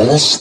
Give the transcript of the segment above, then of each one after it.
Baik,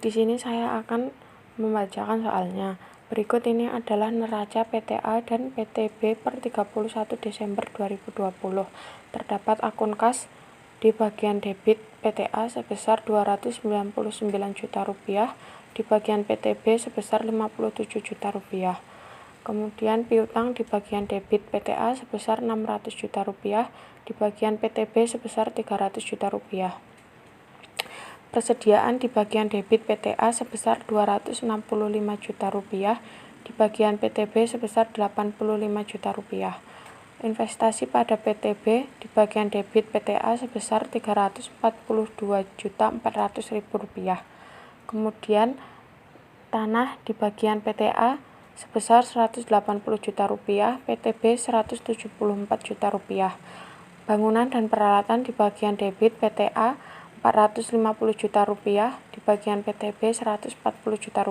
di sini saya akan membacakan soalnya. Berikut ini adalah neraca PTA dan PTB per 31 Desember 2020. Terdapat akun kas di bagian debit PTA sebesar Rp299 juta, di bagian PTB sebesar Rp57 juta. Kemudian piutang di bagian debit PTA sebesar Rp600 juta, di bagian PTB sebesar Rp300 juta. Persediaan di bagian debit PTA sebesar Rp265 juta, di bagian PTB sebesar Rp85 juta. Investasi pada PTB di bagian debit PTA sebesar Rp342.400.000. Kemudian tanah di bagian PTA sebesar Rp180 juta, PTB Rp174 juta. Bangunan dan peralatan di bagian debit PTA Rp450 juta, di bagian PTB Rp140 juta.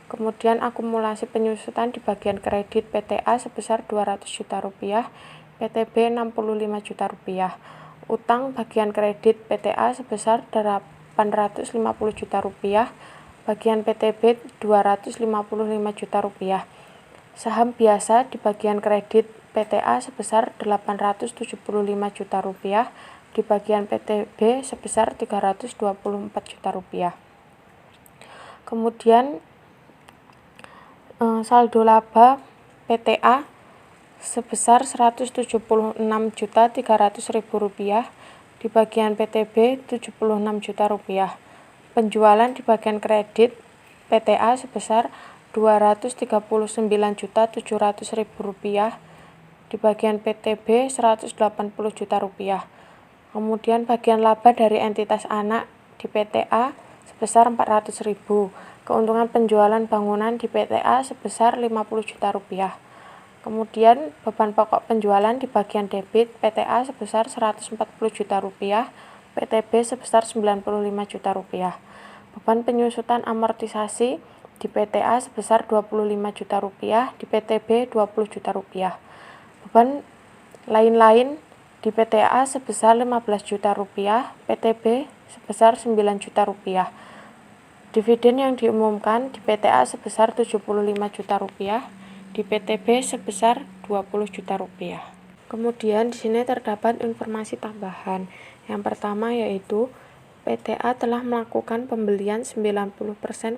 Kemudian akumulasi penyusutan di bagian kredit PTA sebesar Rp200 juta, PTB Rp65 juta. Utang bagian kredit PTA sebesar Rp850 juta, bagian PTB Rp255 juta. Saham biasa di bagian kredit PTA sebesar Rp875 juta, di bagian PTB sebesar Rp324 juta. Kemudian saldo laba PTA sebesar Rp176.300.000, di bagian PTB Rp76 juta. Penjualan di bagian kredit PTA sebesar Rp239.700.000, di bagian PTB Rp180 juta. Kemudian bagian laba dari entitas anak di PTA sebesar Rp400.000. Keuntungan penjualan bangunan di PTA sebesar Rp50 juta. Kemudian beban pokok penjualan di bagian debit PTA sebesar Rp140 juta, PTB sebesar Rp95 juta. Beban penyusutan amortisasi di PTA sebesar Rp25 juta, di PTB Rp20 juta. Beban lain-lain di PTA sebesar Rp15 juta, PTB sebesar Rp9 juta. Dividen yang diumumkan di PTA sebesar Rp75 juta, di PTB sebesar Rp20 juta. Kemudian di sini terdapat informasi tambahan. Yang pertama yaitu PTA telah melakukan pembelian 90%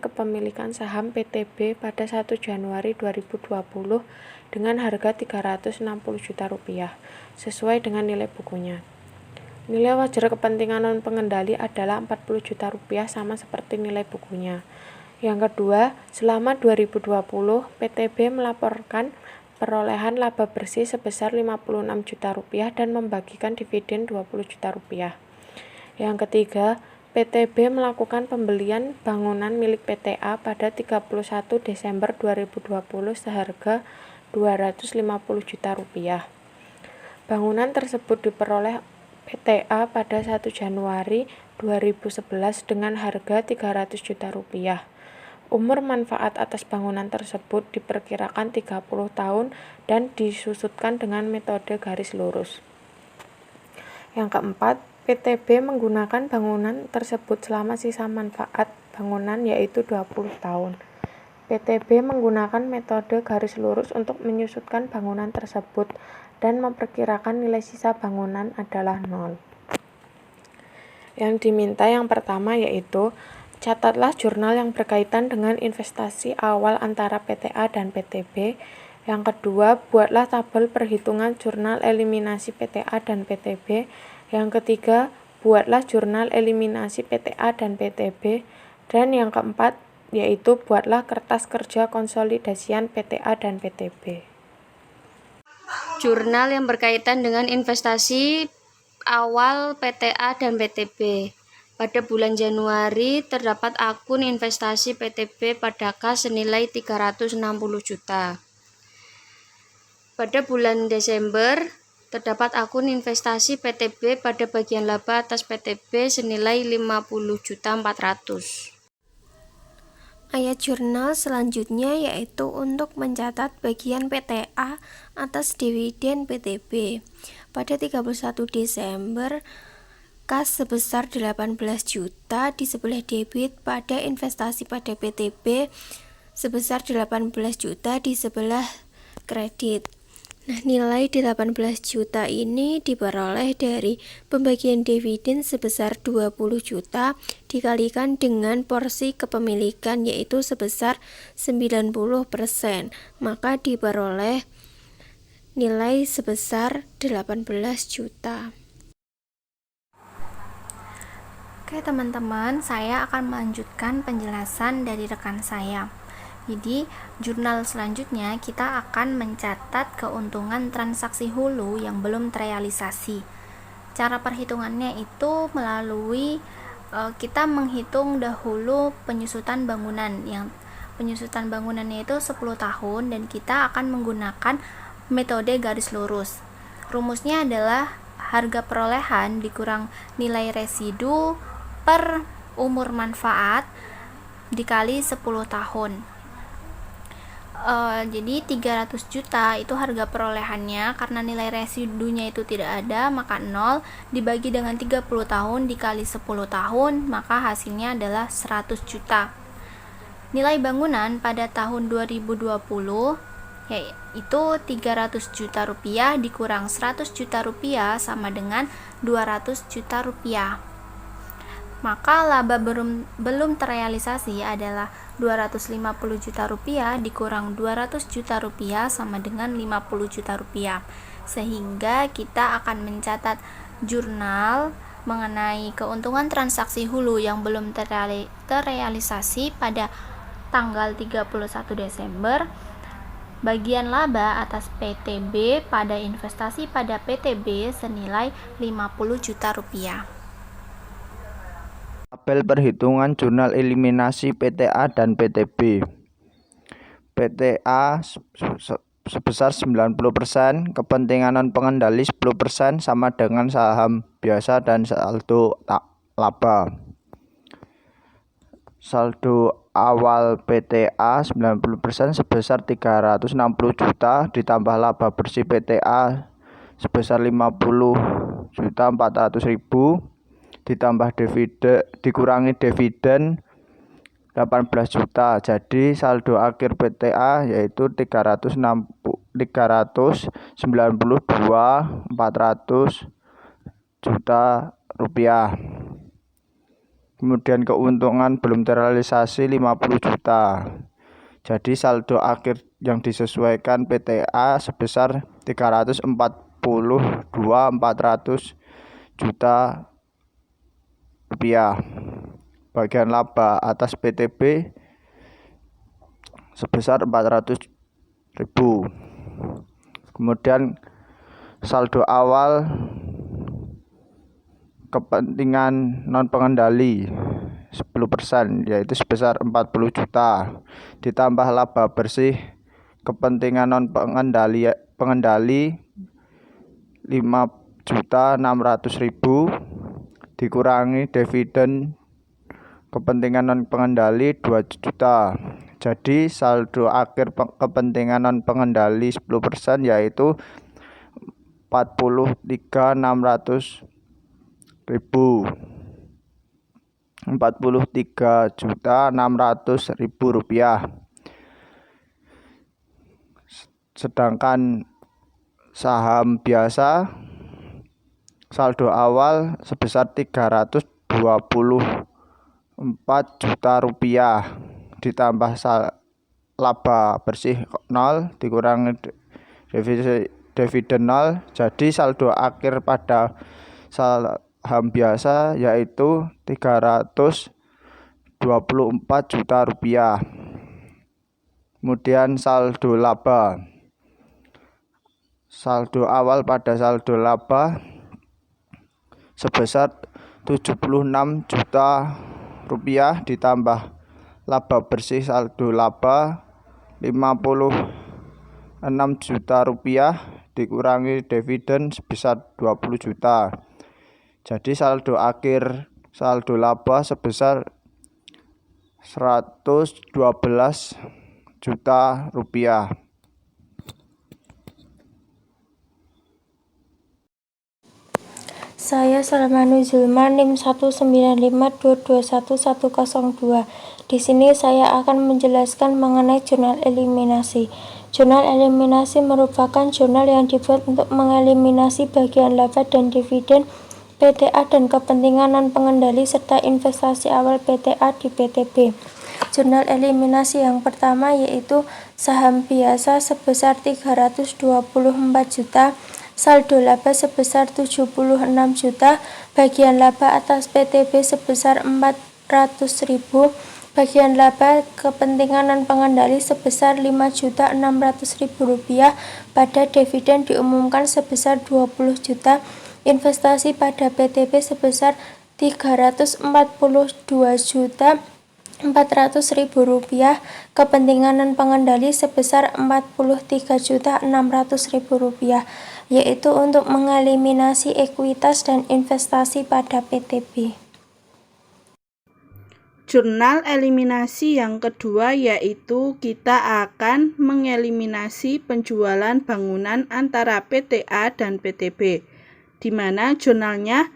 kepemilikan saham PTB pada 1 Januari 2020 dengan harga Rp360 juta, sesuai dengan nilai bukunya. Nilai wajar kepentingan non-pengendali adalah Rp40 juta, sama seperti nilai bukunya. Yang kedua, selama 2020, PTB melaporkan perolehan laba bersih sebesar Rp56 juta dan membagikan dividen Rp20 juta. Yang ketiga, PTB melakukan pembelian bangunan milik PTA pada 31 Desember 2020 seharga Rp250 juta. Bangunan tersebut diperoleh PTA pada 1 Januari 2011 dengan harga Rp300 juta. Umur manfaat atas bangunan tersebut diperkirakan 30 tahun dan disusutkan dengan metode garis lurus. Yang keempat, PTB menggunakan bangunan tersebut selama sisa manfaat bangunan yaitu 20 tahun. PTB menggunakan metode garis lurus untuk menyusutkan bangunan tersebut dan memperkirakan nilai sisa bangunan adalah 0. Yang diminta yang pertama yaitu catatlah jurnal yang berkaitan dengan investasi awal antara PTA dan PTB. Yang kedua, buatlah tabel perhitungan jurnal eliminasi PTA dan PTB. Yang ketiga, buatlah jurnal eliminasi PTA dan PTB. Dan yang keempat, yaitu buatlah kertas kerja konsolidasian PTA dan PTB. Jurnal yang berkaitan dengan investasi awal PTA dan PTB. Pada bulan Januari terdapat akun investasi PTB pada kas senilai Rp360 juta. Pada bulan Desember terdapat akun investasi PTB pada bagian laba atas PTB senilai Rp50.400.000. Ayat jurnal selanjutnya yaitu untuk mencatat bagian PTA atas dividen PTB. Pada 31 Desember, kas sebesar 18 juta di sebelah debit pada investasi pada PTB sebesar 18 juta di sebelah kredit. Nah, nilai 18 juta ini diperoleh dari pembagian dividen sebesar 20 juta dikalikan dengan porsi kepemilikan yaitu sebesar 90%, maka diperoleh nilai sebesar 18 juta. Oke teman-teman, saya akan melanjutkan penjelasan dari rekan saya. Jadi, jurnal selanjutnya kita akan mencatat keuntungan transaksi hulu yang belum terrealisasi. Cara perhitungannya itu melalui kita menghitung dahulu penyusutan bangunan. Yang penyusutan bangunannya itu 10 tahun dan kita akan menggunakan metode garis lurus. Rumusnya adalah harga perolehan dikurang nilai residu per umur manfaat dikali 10 tahun. Jadi 300 juta itu harga perolehannya, karena nilai residunya itu tidak ada maka 0 dibagi dengan 30 tahun dikali 10 tahun maka hasilnya adalah 100 juta. Nilai bangunan pada tahun 2020 yaitu 300 juta rupiah dikurang 100 juta rupiah sama dengan 200 juta rupiah. Maka laba belum terrealisasi adalah 250 juta rupiah dikurang 200 juta rupiah sama dengan 50 juta rupiah. Sehingga kita akan mencatat jurnal mengenai keuntungan transaksi hulu yang belum terrealisasi pada tanggal 31 Desember. Bagian laba atas PTB pada investasi pada PTB senilai 50 juta rupiah. Tabel perhitungan jurnal eliminasi PTA dan PTB. PTA sebesar 90%, kepentingan non pengendali 10% sama dengan saham biasa dan saldo laba. Saldo awal PTA 90% sebesar 360 juta ditambah laba bersih PTA sebesar 50.400.000 ditambah dividen dikurangi dividen 18 juta. Jadi saldo akhir PTA yaitu 392.400 juta rupiah. Kemudian keuntungan belum terrealisasi 50 juta. Jadi saldo akhir yang disesuaikan PTA sebesar 342.400 juta rupiah. Bagian laba atas PTB sebesar 400.000. Kemudian saldo awal kepentingan non pengendali 10% yaitu sebesar 40 juta ditambah laba bersih kepentingan non pengendali 5.600.000 dikurangi dividen kepentingan non pengendali 2 juta. Jadi saldo akhir kepentingan non pengendali 10% yaitu 43.600.000 rupiah. Sedangkan saham biasa saldo awal sebesar 324 juta rupiah ditambah laba bersih 0 dikurangi dividen 0. Jadi saldo akhir pada saham biasa yaitu 324 juta rupiah. Kemudian saldo laba. Saldo awal pada saldo laba sebesar 76 juta rupiah ditambah laba bersih saldo laba 56 juta rupiah dikurangi dividen sebesar 20 juta. Jadi saldo akhir saldo laba sebesar 112 juta rupiah. Saya Salmanu Zulma, NIM 195221102. Di sini saya akan menjelaskan mengenai jurnal eliminasi. Jurnal eliminasi merupakan jurnal yang dibuat untuk mengeliminasi bagian laba dan dividen PTA dan kepentingan non-pengendali serta investasi awal PTA di PTB. Jurnal eliminasi yang pertama yaitu saham biasa sebesar 324 juta, saldo laba sebesar 76 juta, bagian laba atas PTB sebesar 400.000, bagian laba kepentingan non-pengendali sebesar Rp5.600.000, pada dividen diumumkan sebesar 20 juta, investasi pada PTB sebesar Rp342.400.000, kepentingan non-pengendali sebesar Rp43.600.000, yaitu untuk mengeliminasi ekuitas dan investasi pada PTB. Jurnal eliminasi yang kedua yaitu kita akan mengeliminasi penjualan bangunan antara PTA dan PTB, di mana jurnalnya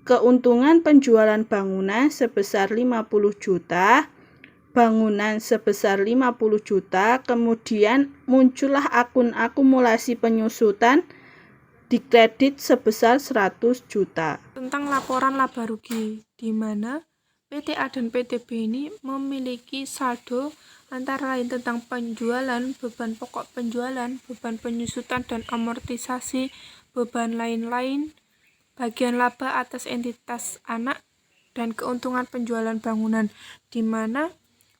keuntungan penjualan bangunan sebesar 50 juta, bangunan sebesar 50 juta, kemudian muncullah akun akumulasi penyusutan di kredit sebesar 100 juta. Tentang laporan laba rugi, di mana PTA dan PTB ini memiliki saldo antara lain tentang penjualan, beban pokok penjualan, beban penyusutan dan amortisasi, beban lain-lain, bagian laba atas entitas anak, dan keuntungan penjualan bangunan, di mana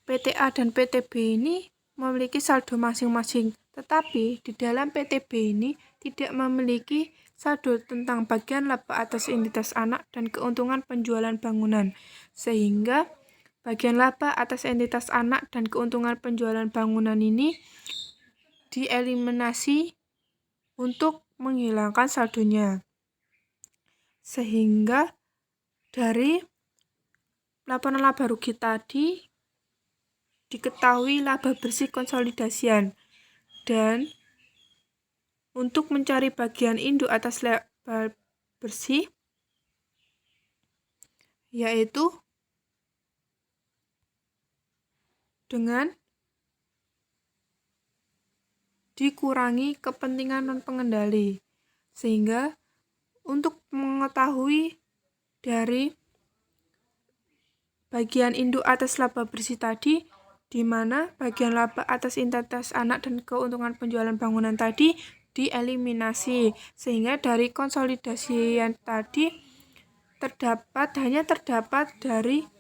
PTA dan PTB ini memiliki saldo masing-masing, tetapi di dalam PTB ini tidak memiliki saldo tentang bagian laba atas entitas anak dan keuntungan penjualan bangunan, sehingga bagian laba atas entitas anak dan keuntungan penjualan bangunan ini dieliminasi untuk menghilangkan saldonya. Sehingga dari laporan laba rugi tadi diketahui laba bersih konsolidasian, dan untuk mencari bagian induk atas laba bersih yaitu dengan dikurangi kepentingan non-pengendali, sehingga untuk mengetahui dari bagian induk atas laba bersih tadi, di mana bagian laba atas entitas anak dan keuntungan penjualan bangunan tadi dieliminasi, sehingga dari konsolidasi yang tadi hanya terdapat dari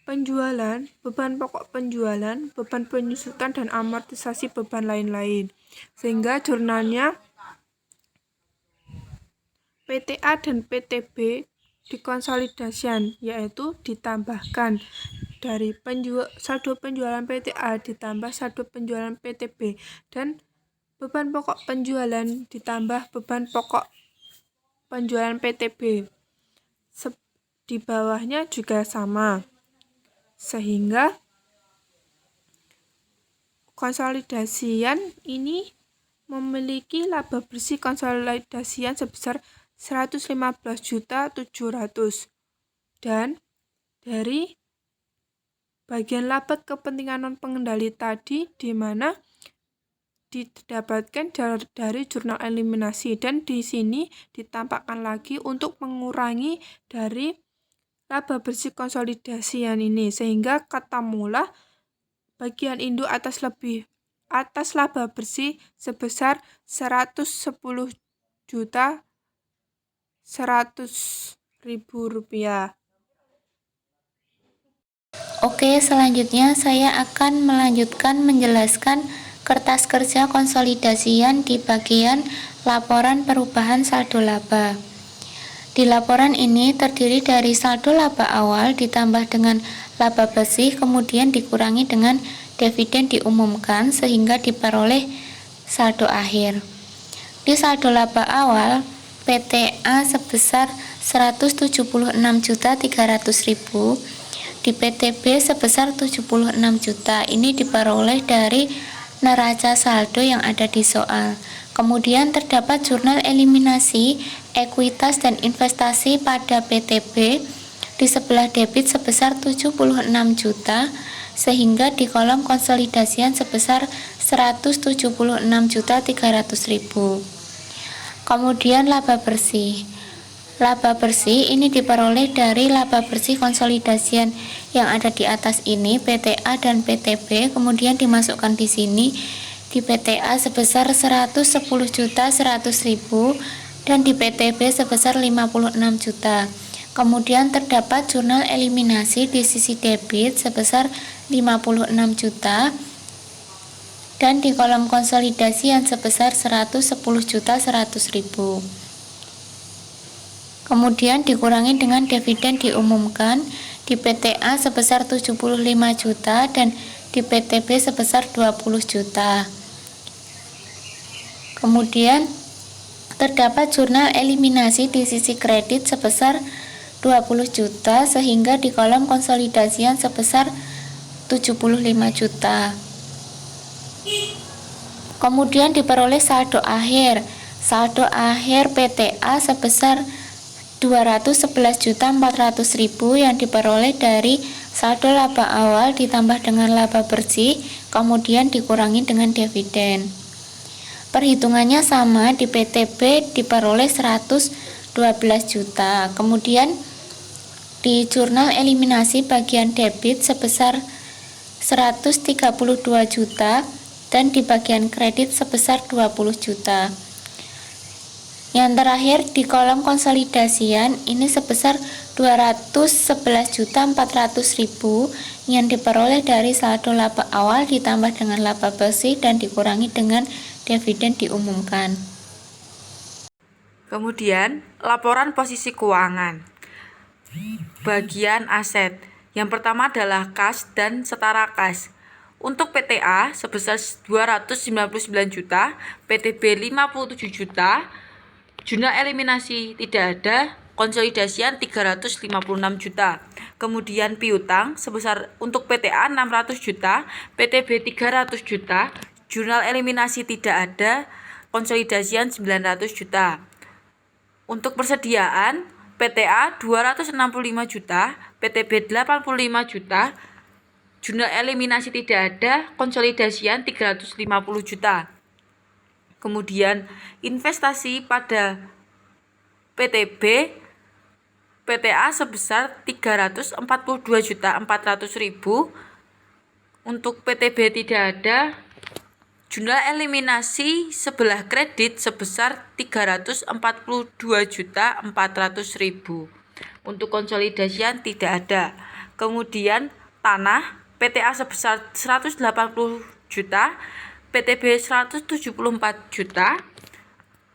penjualan, beban pokok penjualan, beban penyusutan dan amortisasi beban lain-lain, sehingga jurnalnya PTA dan PTB dikonsolidasikan, yaitu ditambahkan dari saldo penjualan PTA ditambah saldo penjualan PTB, dan beban pokok penjualan ditambah beban pokok penjualan PTB. Di bawahnya juga sama, sehingga konsolidasian ini memiliki laba bersih konsolidasian sebesar 115.700.000, dan dari bagian laba kepentingan non-pengendali tadi, di mana didapatkan dari jurnal eliminasi, dan di sini ditampakkan lagi untuk mengurangi dari laba bersih konsolidasian ini, sehingga ketemulah bagian induk atas laba bersih sebesar 110.100.000 rupiah. Oke, selanjutnya saya akan melanjutkan menjelaskan kertas kerja konsolidasian di bagian laporan perubahan saldo laba. Di laporan ini terdiri dari saldo laba awal ditambah dengan laba bersih, kemudian dikurangi dengan dividen diumumkan sehingga diperoleh saldo akhir. Di saldo laba awal, PTA sebesar 176.300.000, di PTB sebesar 76 juta. Ini diperoleh dari neraca saldo yang ada di soal. Kemudian terdapat jurnal eliminasi, ekuitas dan investasi pada PTB di sebelah debit sebesar 76 juta, sehingga di kolom konsolidasian sebesar 176.300.000. Kemudian laba bersih. Laba bersih ini diperoleh dari laba bersih konsolidasian yang ada di atas ini, PTA dan PTB, kemudian dimasukkan di sini. Di PTA sebesar 110.100.000 dan di PTB sebesar 56 juta. Kemudian terdapat jurnal eliminasi di sisi debit sebesar 56 juta dan di kolom konsolidasi yang sebesar 110.100.000. Kemudian dikurangi dengan dividen diumumkan di PTA sebesar 75 juta dan di PTB sebesar 20 juta. Kemudian terdapat jurnal eliminasi di sisi kredit sebesar 20 juta sehingga di kolom konsolidasian sebesar 75 juta. Kemudian diperoleh saldo akhir. Saldo akhir PTA sebesar 211.400.000 yang diperoleh dari saldo laba awal ditambah dengan laba bersih, kemudian dikurangi dengan dividen. Perhitungannya sama, di PTB diperoleh 112 juta. Kemudian di jurnal eliminasi bagian debit sebesar 132 juta dan di bagian kredit sebesar 20 juta. Yang terakhir di kolom konsolidasian ini sebesar 211.400.000 yang diperoleh dari saldo laba awal ditambah dengan laba bersih dan dikurangi dengan dividen diumumkan. Kemudian, laporan posisi keuangan. Bagian aset. Yang pertama adalah kas dan setara kas. Untuk PTA sebesar 299 juta, PTB 57 juta, jurnal eliminasi tidak ada, konsolidasian 356 juta. Kemudian piutang sebesar untuk PTA 600 juta, PTB 300 juta, jurnal eliminasi tidak ada, konsolidasian 900 juta. Untuk persediaan, PTA 265 juta, PTB 85 juta, jurnal eliminasi tidak ada, konsolidasian 350 juta. Kemudian investasi pada PTB, PTA sebesar 342.400.000. Untuk PTB tidak ada. Jurnal eliminasi sebelah kredit sebesar 342.400.000. Untuk konsolidasian tidak ada. Kemudian tanah, PTA sebesar 180 juta, PTB 174 juta,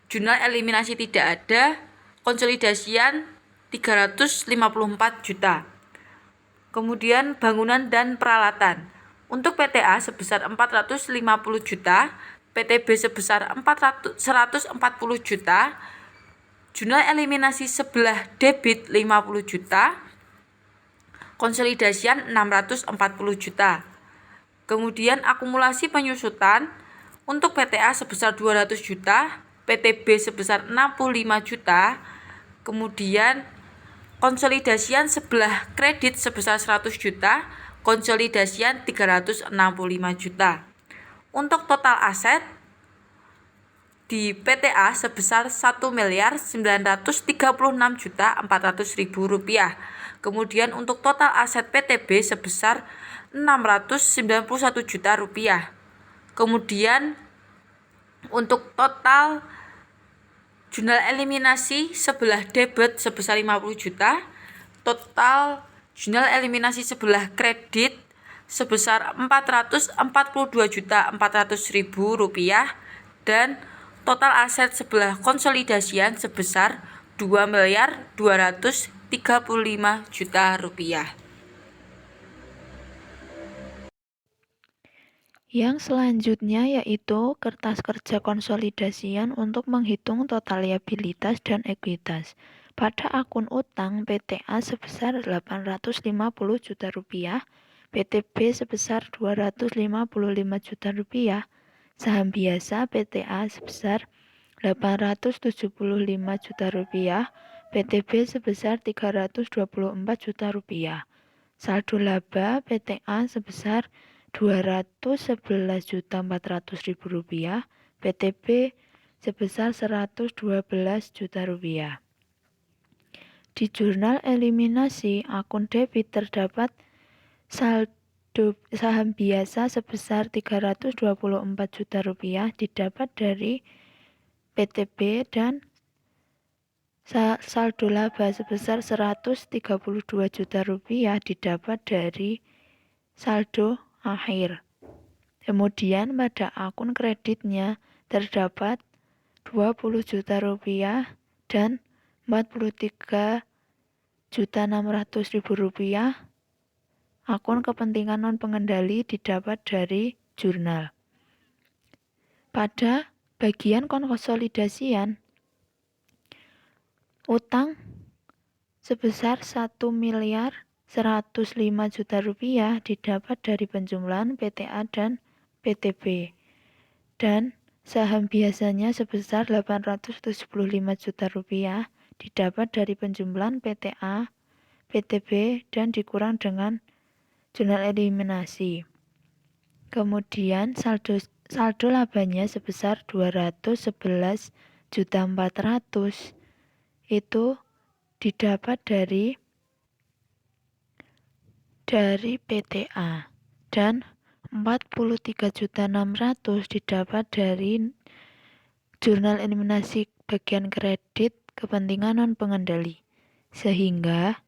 jurnal eliminasi tidak ada, konsolidasian 354 juta. Kemudian bangunan dan peralatan. Untuk PTA sebesar 450 juta, PTB sebesar 140 juta, jurnal eliminasi sebelah debit 50 juta, konsolidasian 640 juta. Kemudian akumulasi penyusutan untuk PTA sebesar 200 juta, PTB sebesar 65 juta, kemudian konsolidasian sebelah kredit sebesar 100 juta, konsolidasian 365 juta. Untuk total aset di PTA sebesar 1.936.400.000 rupiah. Kemudian untuk total aset PTB sebesar 691 juta rupiah. Kemudian untuk total jurnal eliminasi sebelah debit sebesar 50 juta, total jurnal eliminasi sebelah kredit sebesar 442.400.000 rupiah, dan total aset sebelah konsolidasian sebesar 2.235 juta rupiah. Yang selanjutnya yaitu kertas kerja konsolidasian untuk menghitung total liabilitas dan ekuitas. Pada akun utang PTA sebesar 850 juta rupiah, PTB sebesar 255 juta rupiah, saham biasa PTA sebesar 875 juta rupiah, PTB sebesar 324 juta rupiah. Saldo laba PTA sebesar 211.400.000 rupiah, PTB sebesar 112 juta rupiah. Di jurnal eliminasi akun debit terdapat saldo saham biasa sebesar 324 juta rupiah didapat dari PTB dan saldo laba sebesar 132 juta rupiah didapat dari saldo akhir. Kemudian pada akun kreditnya terdapat 20 juta rupiah dan 43.600.000 rupiah. Akun kepentingan non pengendali didapat dari jurnal. Pada bagian konsolidasian, utang sebesar 1.105 juta rupiah didapat dari penjumlahan PTA dan PTB, dan saham biasanya sebesar 875 juta rupiah didapat dari penjumlahan PTA, PTB, dan dikurang dengan jurnal eliminasi. Kemudian saldo labanya sebesar 211.400.000 itu didapat dari PTA, dan 43.600.000 didapat dari jurnal eliminasi bagian kredit kepentingan non pengendali, sehingga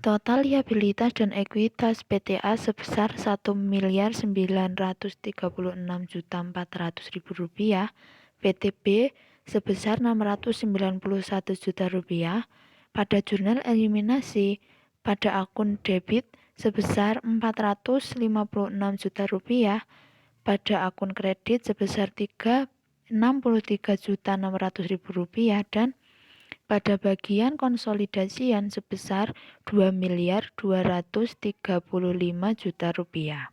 total liabilitas dan ekuitas PTA sebesar 1.936.400.000 rupiah, PTB sebesar 691 juta rupiah. Pada jurnal eliminasi pada akun debit sebesar 456 juta rupiah, pada akun kredit sebesar 63.600.000 rupiah, dan pada bagian konsolidasian sebesar 2.235 juta rupiah.